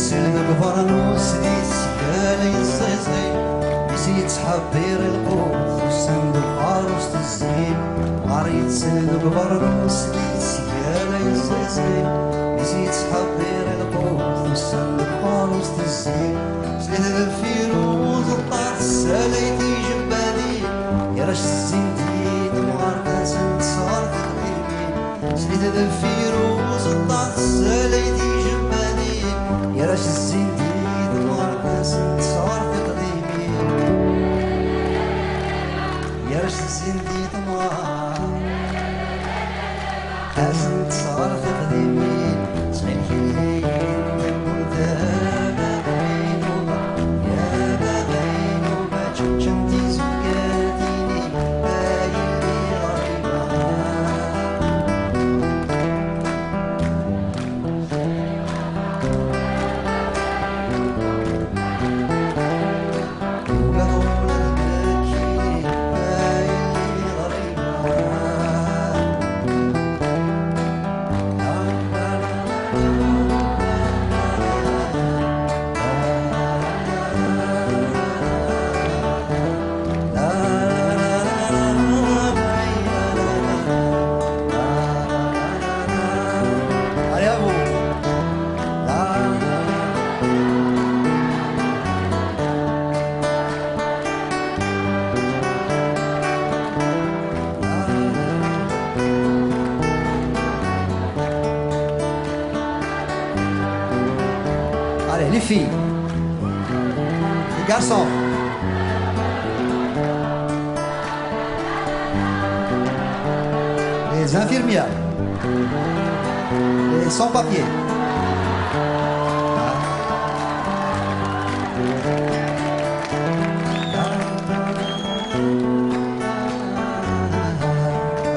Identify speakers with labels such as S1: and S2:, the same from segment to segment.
S1: يتسلم بفرنوس ديس قال يصيصي نسيت حبير القوس والصندوق عروس الزين عار يتسلم بفرنوس ديس قال يصيصي نسيت حبير القوس والصندوق عروس الزين سليت الفيروز وطلعت الساليتي جبالي يا راش الزين ديد وعرفت صار تقديمي سليت الفيروز وطلعت الساليتي يا راش الزين ديد وعرفت صار في قديمي يا راش الزين ديد وعرفت صار في قديمي صغير حلين كنت باغين يا باغين وما تشنتي زكاتيني بايني غريبة les filles, les garçons, les infirmières, les sans-papiers.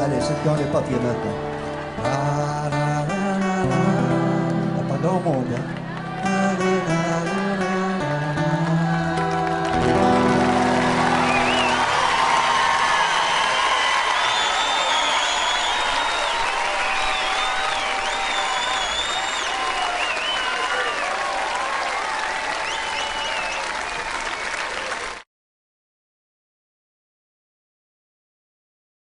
S1: Allez, ceux qui ont les papiers maintenant. Il n'y a pas grand monde, hein.